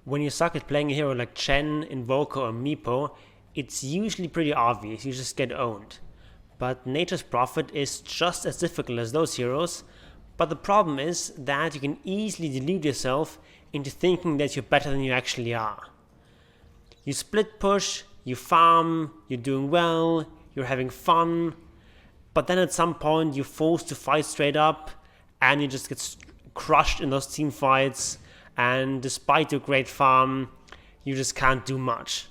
When you suck at playing a hero like Chen, Invoker or Meepo, it's usually pretty obvious, you just get owned. But Nature's Prophet is just as difficult as those heroes, but the problem is that you can easily delude yourself into thinking that you're better than you actually are. You split push, you farm, you're doing well, you're having fun, but then at some point you're forced to fight straight up and you just get crushed in those team fights, and despite your great farm, you just can't do much.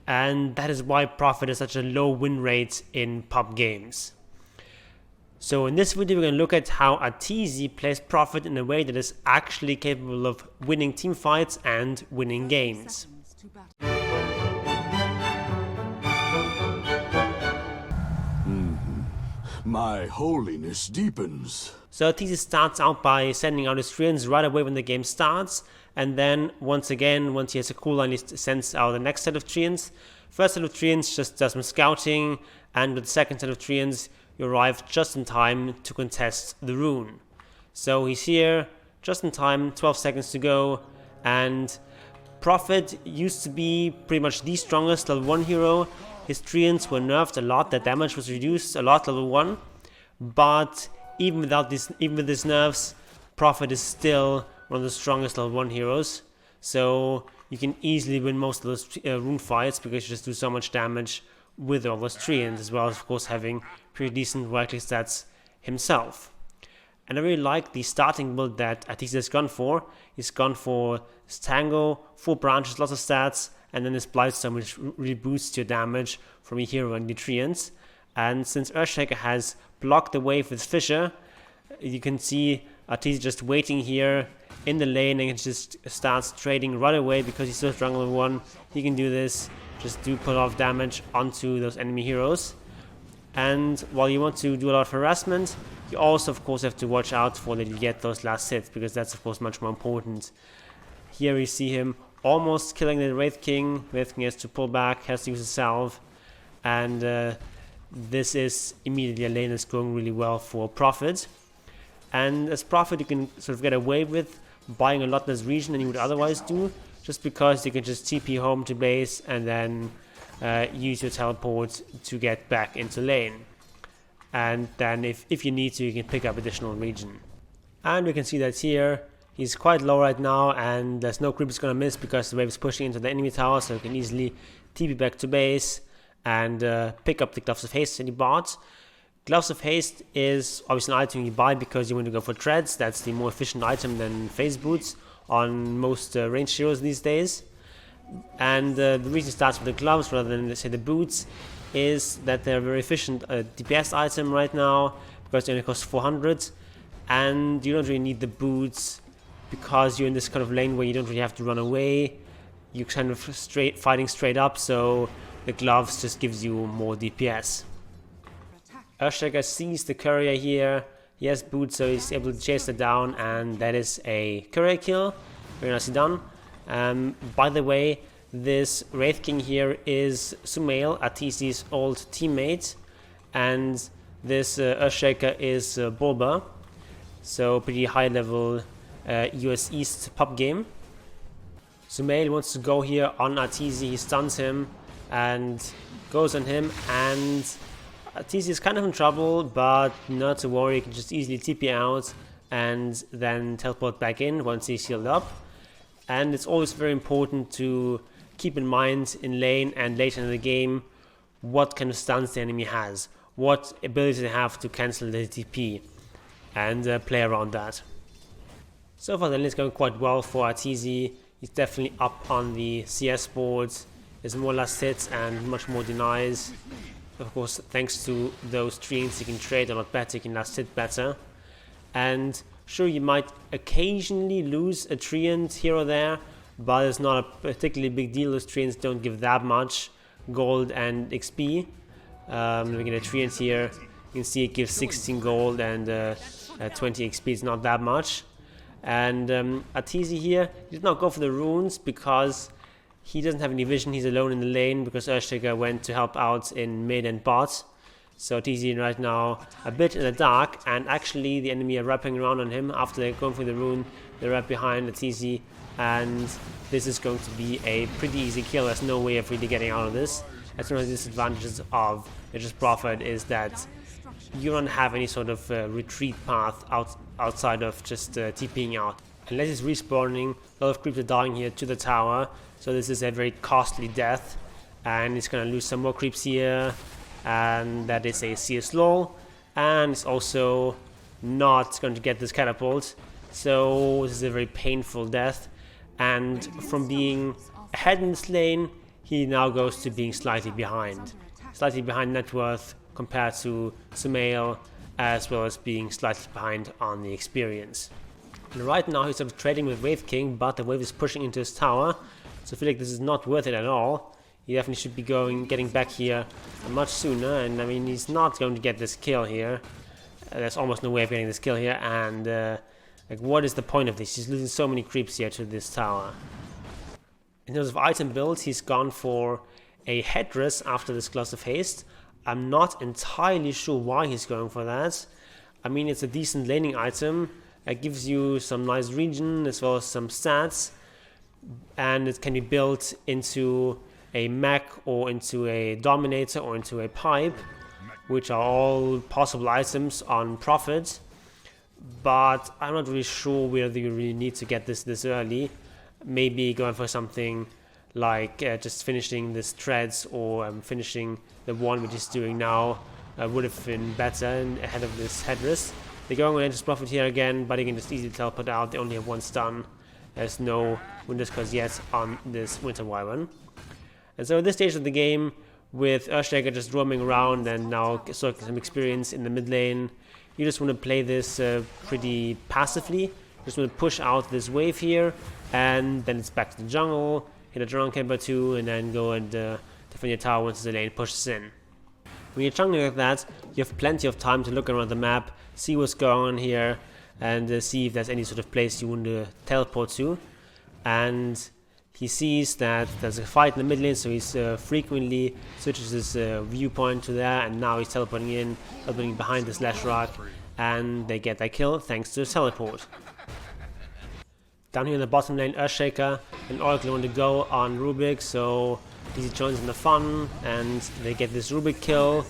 And that is why Prophet is such a low win rate in pub games. So in this video we're going to look at how Arteezy plays Prophet in a way that is actually capable of winning team fights and winning games. My holiness deepens. So Arteezy starts out by sending out his treants right away when the game starts, and then once he has a cooldown, he sends out the next set of treants. First set of treants just does some scouting, and with the second set of treants you arrive just in time to contest the rune. So he's here just in time, 12 seconds to go, and Prophet used to be pretty much the strongest level 1 hero. His treants were nerfed a lot, their damage was reduced a lot level 1, but even with these nerfs, Prophet is still one of the strongest level 1 heroes. So you can easily win most of those rune fights because you just do so much damage with all those treants, as well as of course having pretty decent right-click stats himself. And I really like the starting build that Arteezy has gone for. He's gone for his Tango, 4 branches, lots of stats, and then his Blightstorm, which really boosts your damage from your hero and the treants. And since Earthshaker has blocked the wave with Fissure, you can see Arteezy just waiting here in the lane and just starts trading right away because he's so strong level 1. He can do this, just do put off damage onto those enemy heroes. And while you want to do a lot of harassment, you also of course have to watch out for that you get those last hits, because that's of course much more important. Here we see him almost killing the Wraith King. Wraith King has to pull back, has to use a salve, and this is immediately a lane that's going really well for Prophet. And as Prophet you can sort of get away with buying a lot less region than you would otherwise do, just because you can just TP home to base and then use your teleport to get back into lane. And then if you need to, you can pick up additional region. And we can see that here he's quite low right now, and there's no creep he's gonna miss because the wave is pushing into the enemy tower, so you can easily TP back to base and pick up the Gloves of Haste that he bought. Gloves of Haste is obviously an item you buy because you want to go for treads. That's the more efficient item than phase boots on most ranged heroes these days. And the reason it starts with the gloves rather than, let's say, the boots is that they're a very efficient DPS item right now because they only cost 400, and you don't really need the boots because you're in this kind of lane where you don't really have to run away. You're kind of fighting straight up, so the gloves just gives you more DPS. Earthshaker sees the courier here. He has boots, so he's able to chase it down, and that is a courier kill. Very nicely done. By the way, this Wraith King here is Sumail, Arteezy's old teammate, and this Earthshaker is Bulba. So pretty high level US East pub game. Sumail wants to go here on Arteezy. He stuns him and goes on him, and Arteezy is kind of in trouble, but not to worry, he can just easily TP out and then teleport back in once he's healed up. And it's always very important to keep in mind in lane and later in the game what kind of stuns the enemy has, what ability they have to cancel the TP, and play around that. So far the lane is going quite well for Arteezy. He's definitely up on the CS boards. There's more last hits and much more denies. Of course, thanks to those treants, you can trade a lot better, you can last hit better. And sure, you might occasionally lose a treant here or there, but it's not a particularly big deal. Those treants don't give that much gold and XP. Looking at treants here, you can see it gives 16 gold and 20 XP. It's not that much. And Arteezy here, he did not go for the runes because he doesn't have any vision. He's alone in the lane because Earthshaker went to help out in mid and bot. So Arteezy right now a bit in the dark, and actually the enemy are wrapping around on him after they're going for the rune. They're right behind Arteezy, and this is going to be a pretty easy kill. There's no way of really getting out of this. That's one of the disadvantages of Nature's Prophet, is that you don't have any sort of retreat path outside of just TPing out. Unless it's respawning, a lot of creeps are dying here to the tower, so this is a very costly death, and it's going to lose some more creeps here, and that is a CS lull, and it's also not going to get this catapult, so this is a very painful death. And from being ahead in this lane, he now goes to being slightly behind net worth compared to Sumail, as well as being slightly behind on the experience. And right now he's sort of trading with Wave King, but the wave is pushing into his tower, so I feel like this is not worth it at all. He definitely should be getting back here much sooner, and I mean, he's not going to get this kill here. There's almost no way of getting this kill here, and like, what is the point of this? He's losing so many creeps here to this tower. In terms of item builds, he's gone for a headdress after this Gloss of Haste. I'm not entirely sure why he's going for that. I mean, it's a decent laning item. It gives you some nice regen as well as some stats, and it can be built into a mech or into a dominator or into a pipe, which are all possible items on Prophet. But I'm not really sure whether you really need to get this early. Maybe going for something like just finishing this treads, or finishing the one which is doing now would have been better ahead of this headdress. They're going on Nature's Prophet here again, but they can just easily teleport out. They only have one stun. There's no Winter's Curse yet on this Winter Wyvern. And so at this stage of the game, with Earthshaker just roaming around and now soaking some experience in the mid lane, you just want to play this pretty passively. Just want to push out this wave here, and then it's back to the jungle, hit a jungle camper too, and then go and defend your tower once the lane pushes in. When you're jungling like that, you have plenty of time to look around the map, see what's going on here, and see if there's any sort of place you want to teleport to. And he sees that there's a fight in the mid lane, so he's frequently switches his viewpoint to there, and now he's teleporting behind the Slash Rock, and they get that kill thanks to his teleport. Down here in the bottom lane, Earthshaker and Oracle want to go on Rubik, so he joins in the fun, and they get this Rubik kill,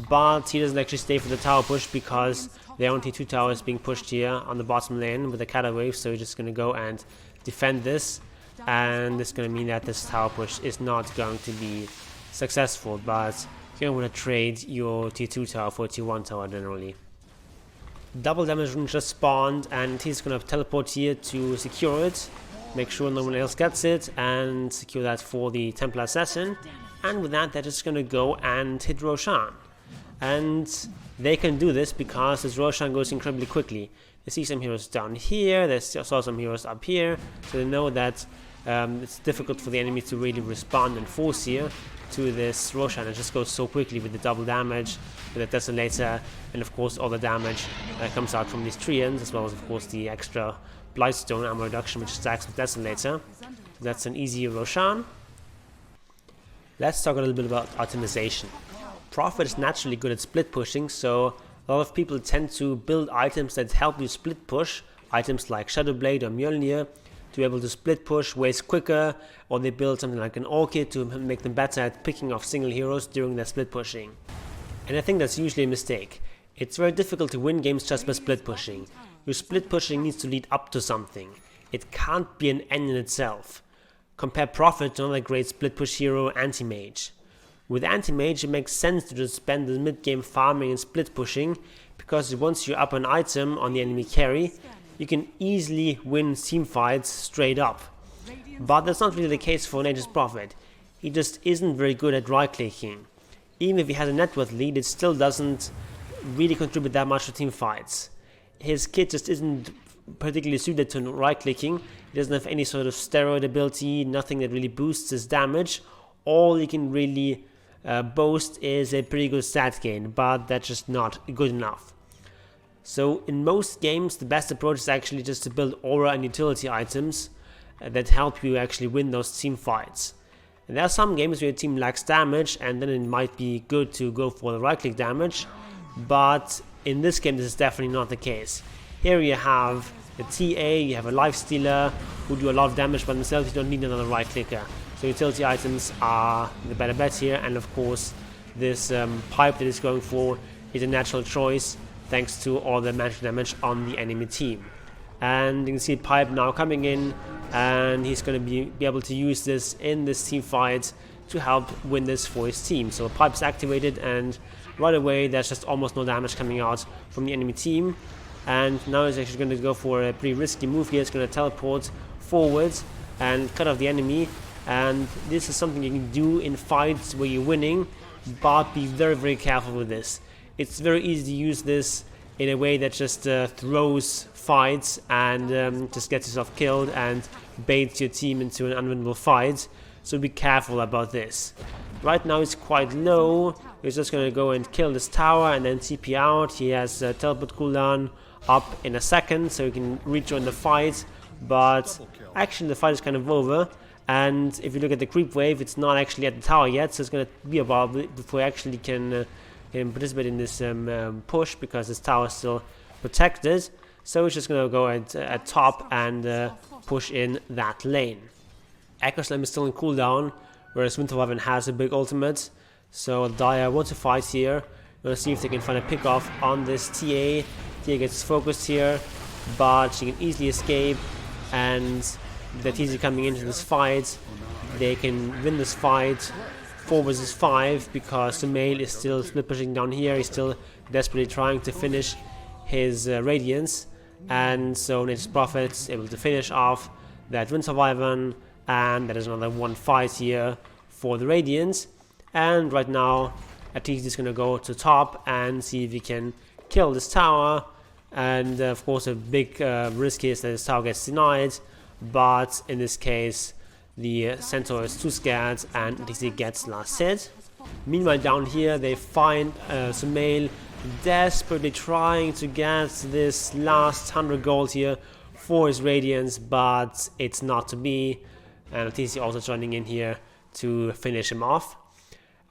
but he doesn't actually stay for the tower push because there are only 2 towers being pushed here on the bottom lane with the Kata Wave, so he's just going to go and defend this, and it's going to mean that this tower push is not going to be successful, but you're going to want to trade your tier 2 tower for a tier 1 tower generally. Double damage rune just spawned, and he's going to teleport here to secure it, make sure no one else gets it, and secure that for the Templar Assassin. And with that, they're just going to go and hit Roshan. And they can do this because this Roshan goes incredibly quickly. They see some heroes down here, they saw some heroes up here, so they know that it's difficult for the enemy to really respond and force here to this Roshan. It just goes so quickly with the double damage, with the Desolator, and of course all the damage comes out from these Treants, as well as of course the extra Blightstone armor reduction which stacks with Desolator. That's an easy Roshan. Let's talk a little bit about Itemization. Prophet is naturally good at split pushing, so a lot of people tend to build items that help you split push, items like Shadowblade or Mjolnir, to be able to split push ways quicker, or they build something like an Orchid to make them better at picking off single heroes during their split pushing. And I think that's usually a mistake. It's very difficult to win games just by split pushing. Your split pushing needs to lead up to something. It can't be an end in itself. Compare Prophet to another great split push hero, Anti-Mage. With Anti-Mage, it makes sense to just spend the mid-game farming and split pushing, because once you're up an item on the enemy carry, you can easily win team fights straight up. But that's not really the case for Nature's Prophet. He just isn't very good at right-clicking. Even if he has a net worth lead, it still doesn't really contribute that much to team fights. His kit just isn't particularly suited to right-clicking. He doesn't have any sort of steroid ability, nothing that really boosts his damage. All he can really boast is a pretty good stat gain, but that's just not good enough. So in most games, the best approach is actually just to build aura and utility items that help you actually win those team fights. And there are some games where your team lacks damage, and then it might be good to go for the right click damage, but in this game this is definitely not the case. Here you have a TA, you have a life stealer who do a lot of damage by themselves. You don't need another right clicker, so utility items are the better bet here. And of course this pipe that is going for is a natural choice thanks to all the magic damage on the enemy team. And you can see pipe now coming in, and he's going to be able to use this in this team fight to help win this for his team. So pipe is activated, and right away there's just almost no damage coming out from the enemy team. And now he's actually going to go for a pretty risky move here. He's going to teleport forward and cut off the enemy. And this is something you can do in fights where you're winning, but be very, very careful with this. It's very easy to use this in a way that just throws fights and just gets yourself killed and baits your team into an unwinnable fight. So be careful about this. Right now it's quite low. He's just going to go and kill this tower and then TP out. He has a teleport cooldown up in a second, so he can rejoin the fight. But actually the fight is kind of over. And if you look at the creep wave, it's not actually at the tower yet, so it's going to be a while before he actually can participate in this push, because this tower is still protected. So he's just going to go at top and push in that lane. Echo Slam is still in cooldown, whereas Winter Wyvern has a big ultimate. So Dire want to fight here. We'll see if they can find a pick off on this TA. TA gets focused here, but she can easily escape, and with Arteezy coming into this fight, they can win this fight 4 versus 5, because Sumail is still split pushing down here. He's still desperately trying to finish his Radiance, and so Nature's Prophet's able to finish off that Winter Wyvern, and that is another one fight here for the Radiance. And right now Arteezy is going to go to top and see if he can kill this tower, and of course a big risk is that this tower gets denied, but in this case the Centaur is too scared and Arteezy gets last hit. Meanwhile down here they find Sumail desperately trying to get this last 100 gold here for his Radiance, but it's not to be, and Arteezy also joining in here to finish him off.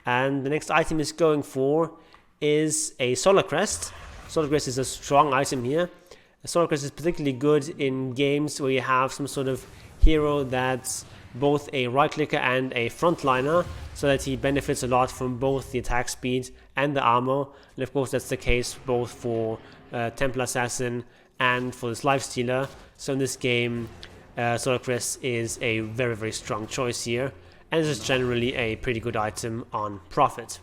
And the next item he's going for is a Solar Crest. Solar Crest is a strong item here. A Solar Crest is particularly good in games where you have some sort of hero that's both a right clicker and a frontliner, so that he benefits a lot from both the attack speed and the armor. And of course that's the case both for Templar Assassin and for this Life Stealer. So in this game Solar Crest is a very, very strong choice here, and this is generally a pretty good item on Prophet.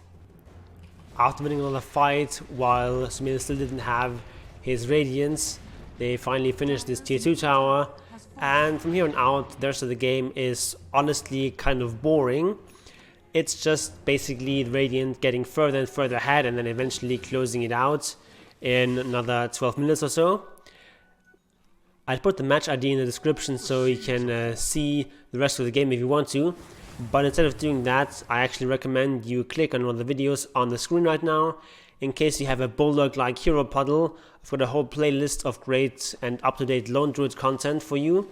After winning another fight, while Sumail still didn't have his Radiance, they finally finished this tier 2 tower, and from here on out the rest of the game is honestly kind of boring. It's just basically the Radiant getting further and further ahead and then eventually closing it out in another 12 minutes or so. I'll put the match ID in the description so you can see the rest of the game if you want to. But instead of doing that, I actually recommend you click on one of the videos on the screen right now. In case you have a Bulldog-like hero puddle, I've got a whole playlist of great and up-to-date Lone Druid content for you.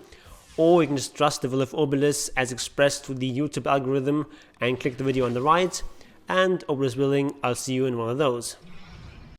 Or you can just trust the will of Obelisk as expressed through the YouTube algorithm and click the video on the right. And Obelisk willing, I'll see you in one of those.